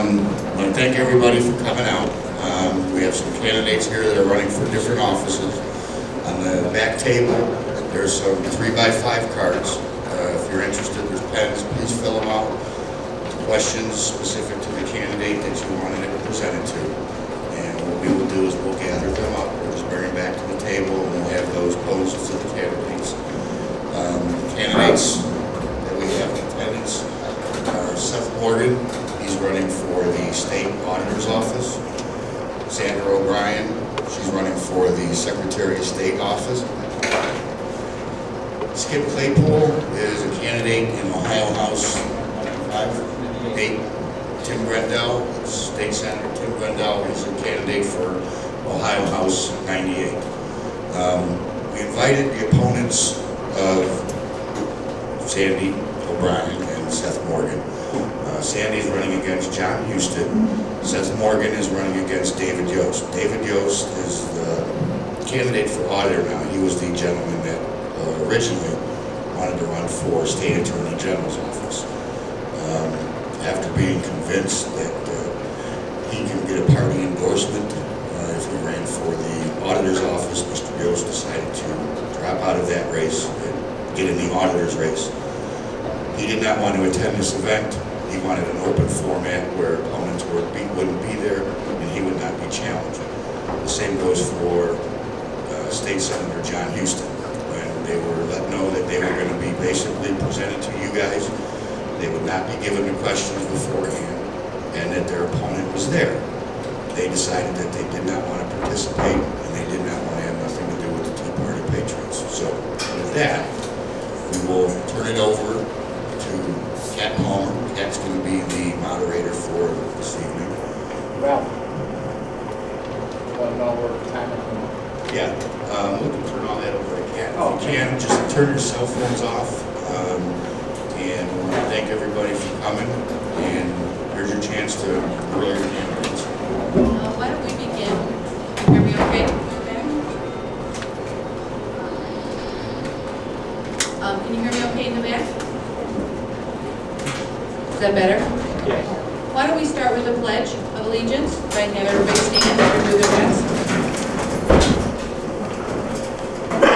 I want to thank everybody for coming out. We have some candidates here that are running for different offices. On the back table, there's some 3x5 cards. If you're interested, there's pens. Please fill them out. Questions specific to the candidate that you wanted it presented to. And what we will do is we'll gather them up. We'll just bring them back to the table and we'll have those posed to the candidates. Candidates that we have in attendance are Seth Morgan. He's running for the State Auditor's Office. OBrien, she's running for the Secretary of State office. Skip Claypool is a candidate in Ohio House 8. Tim Grendell, State Senator Tim Grendell, is a candidate for Ohio House 98. We invited the opponents of Sandy O'Brien and Seth Morgan. Sandy's running against John Husted. Seth Morgan is running against David Yost. David Yost is the candidate for Auditor now. He was the gentleman that originally wanted to run for State Attorney General's office. After being convinced that he can get a party endorsement if he ran for the Auditor's office, Mr. Yost decided to drop out of that race and get in the Auditor's race. He did not want to attend this event. He wanted an open format where opponents wouldn't be there and he would not be challenged. The same goes for State Senator John Husted. When they were let know that they were going to be basically presented to you guys, they would not be given the questions beforehand and that their opponent was there. They decided that they did not want to participate and they did not want to have nothing to do with the Tea Party Patriots. So with that, we will turn it over to Cat Homer. Cat's going to be the moderator for this evening. Well, want to know where the time is? Yeah, we can turn all that over to Cat. If you can, just turn your cell phones off. And we want to thank everybody for coming. And here's your chance to roll your candidates. Why don't we begin? Are we okay? Can you hear me okay in the back? Is that better? Yes. Why don't we start with the Pledge of Allegiance? Right, have everybody stand and do their best.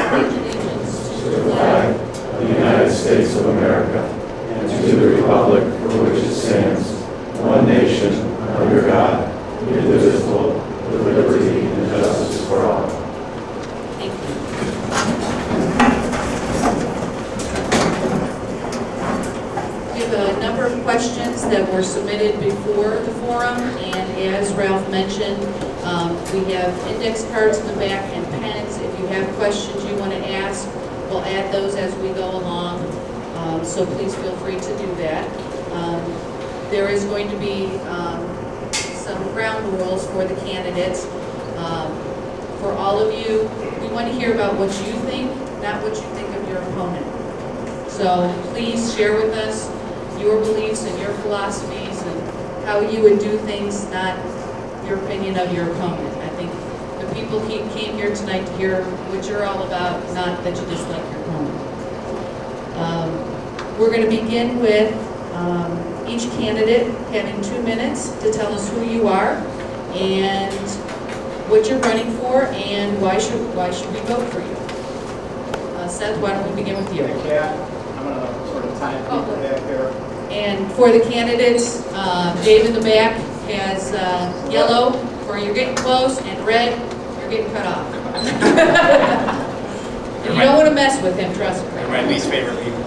Pledge allegiance to the flag of the United States of America and to the republic for which it stands, one nation, under God, indivisible, with liberty and justice for all. Thank you. We have a number of questions that were submitted before the forum, and as Ralph mentioned, we have index cards in the back and pens. If you have questions you want to ask, we'll add those as we go along, so please feel free to do that. There is going to be some ground rules for the candidates. For all of you, we want to hear about what you think, not what you think of your opponent. So please share with us your beliefs and your philosophies and how you would do things, not your opinion of your opponent. I think the people came here tonight to hear what you're all about, not that you dislike your opponent. We're going to begin with each candidate having 2 minutes to tell us who you are and what you're running for and why should we vote for you. Seth, why don't we begin with you? Yeah, I'm going to sort of time people back there. And for the candidates, Dave in the back has yellow for you're getting close and red, you're getting cut off. And you don't want to mess with him, trust me. They're my least favorite people.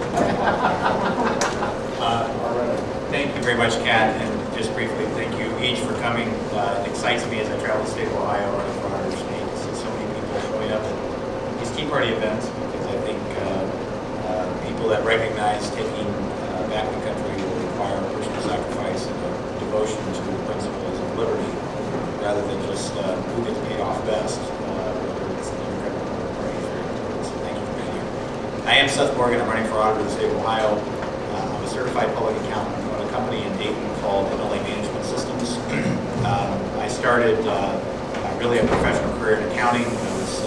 Thank you very much, Kat, and just briefly, thank you each for coming. It excites me as I travel the state of Ohio or from our state to see so many people showing up at these Tea Party events, because I think people that recognize taking back the country will require personal sacrifice and a devotion to the principles of liberty, rather than just who gets paid off best, whether it's the Democratic or Republican Party. So thank you for being here. I am Seth Morgan. I'm running for Auditor of the state of Ohio. I'm a certified public accountant. I run a company in Dayton called MLA Management Systems. I started really a professional career in accounting. I was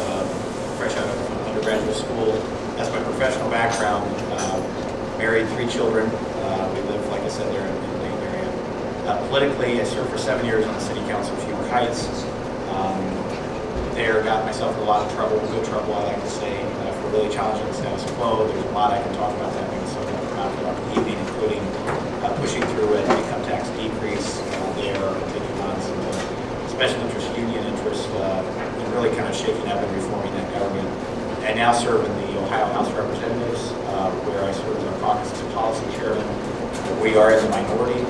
fresh out of undergraduate school. That's my professional background. Married, 3 children. We live, like I said, there in the Dayton area. Politically, I served for 7 years on the City Council of Huber Heights. There, got myself in a lot of trouble, good trouble, I like to say, for really challenging the status quo. There's a lot I can talk about that, maybe something around throughout the evening, including pushing through an income tax decrease there, taking on some special interest union interest, and really kind of shaking up and reforming that government. I now serve in the Ohio House of Representatives, where I serve as our caucus policy chairman. We are in the minority,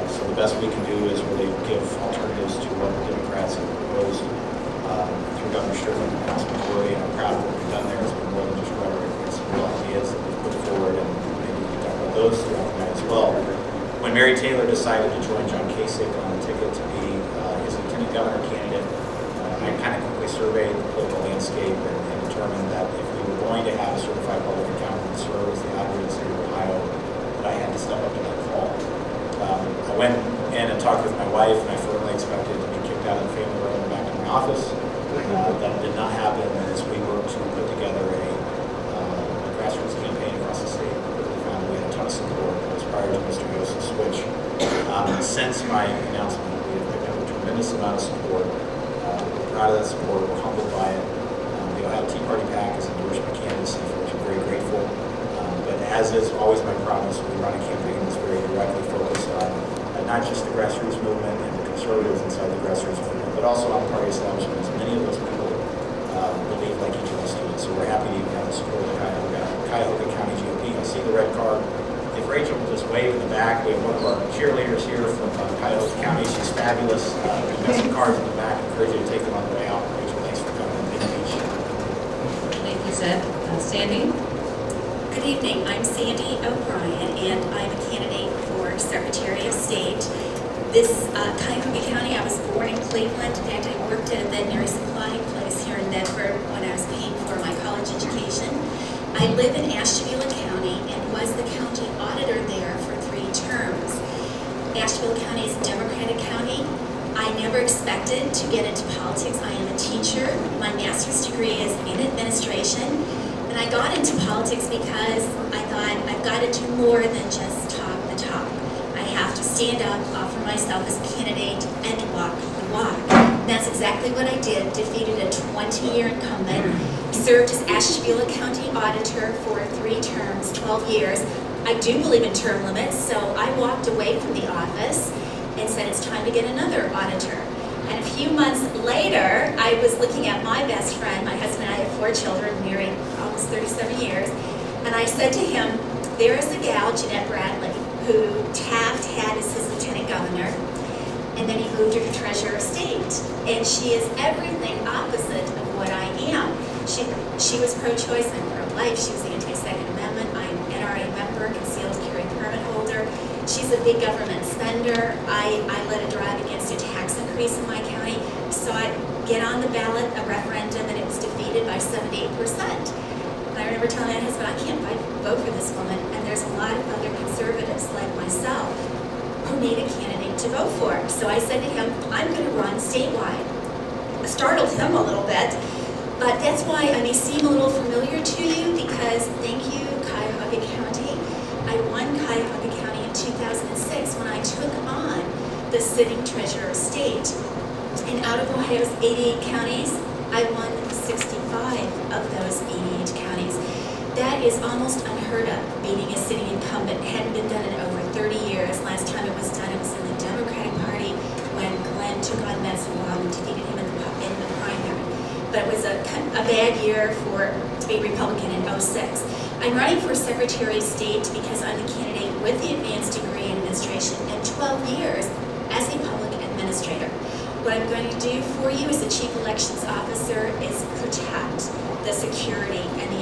so the best we can do is really give alternatives to what the Democrats have proposed through Governor Sherman and the House majority. And I'm proud of what we've done there. It's been more than just rhetoric. It's some real ideas that we've put forward, and maybe we can talk about those throughout the night as well. When Mary Taylor decided to join John Kasich on the ticket to be his lieutenant governor candidate, I kind of quickly surveyed the political landscape and determined that if we were going to have a certified public accountant serve as the auditor of the state of Ohio, that I had to step up to that call. I went in and talked with my wife, and I firmly expected to be kicked out of the family room and back in my office. That did not happen as we worked to put together a grassroots campaign across the state. We found we had a ton of support. That was prior to Mr. Yost's switch. Since my announcement, we have picked up a tremendous amount of support. We're proud of that support. We're humbled by it. The Ohio Tea Party PAC has endorsed my candidacy, for which I'm very grateful. But as is always my promise, we run a campaign that's very directly focused on not just the grassroots movement and the conservatives inside the grassroots movement, but also on the party establishment, as many of those people believe like each of us do. So we're happy to even have the support of the Cuyahoga County GOP. I see the red card. If Rachel will just wave in the back, we have one of our cheerleaders here from Cuyahoga County. She's fabulous. We've got some cards in the back. I encourage you to take them on the way out. Rachel, thanks for coming. Thank you, Seth. Sandy? Good evening. I'm Sandy OBrien, and I'm a candidate for Secretary of State. This Cuyahoga County, I was born in Cleveland. In fact, I worked at a veterinary supply place here in Bedford when I was paying for my college education. I live in Ashtabula County and was the county auditor there for 3 terms. Ashtabula County is a Democratic county. I never expected to get into politics. I am a teacher. My master's degree is in administration. And I got into politics because I thought I've got to do more than just talk the talk. I have to stand up, offer myself as a candidate, and walk the walk. And that's exactly what I did. Defeated a 20-year incumbent, served as Ashtabula County Auditor for 3 terms, 12 years. I do believe in term limits, so I walked away from the office and said it's time to get another auditor. And a few months later, I was looking at my best friend. My husband and I have 4 children, married almost 37 years. And I said to him, there is a gal, Jeanette Bradley, who Taft had as his lieutenant governor. And then he moved her to Treasurer of State. And she is everything opposite of what I am. She was pro-choice, I'm pro-life. She was anti-Second Amendment. I'm an NRA member, concealed carry permit holder. She's a big government spender. I led a drive against a tax increase in my county. Saw it get on the ballot, a referendum, and it was defeated by 78%. And I remember telling my husband, I can't vote for this woman, and there's a lot of other conservatives like myself who need a candidate to vote for. So I said to him, I'm going to run statewide. I startled him a little bit, but that's why I may seem a little familiar to you, because thank you, Cuyahoga County. I won Cuyahoga County in 2006 when I took on the sitting Treasurer of State. And out of Ohio's 88 counties, I won 65 of those 88 counties. That is almost unheard of, beating a sitting incumbent. It hadn't been done in over 30 years. Last time it was done, it was in the Democratic Party when Glenn took on Medicine Bob and defeated him in the primary. But it was a bad year to be Republican in 06. I'm running for Secretary of State because I'm the candidate with the advanced degree in administration and 12 years as a public administrator. What I'm going to do for you as the Chief Elections Officer is protect the security and the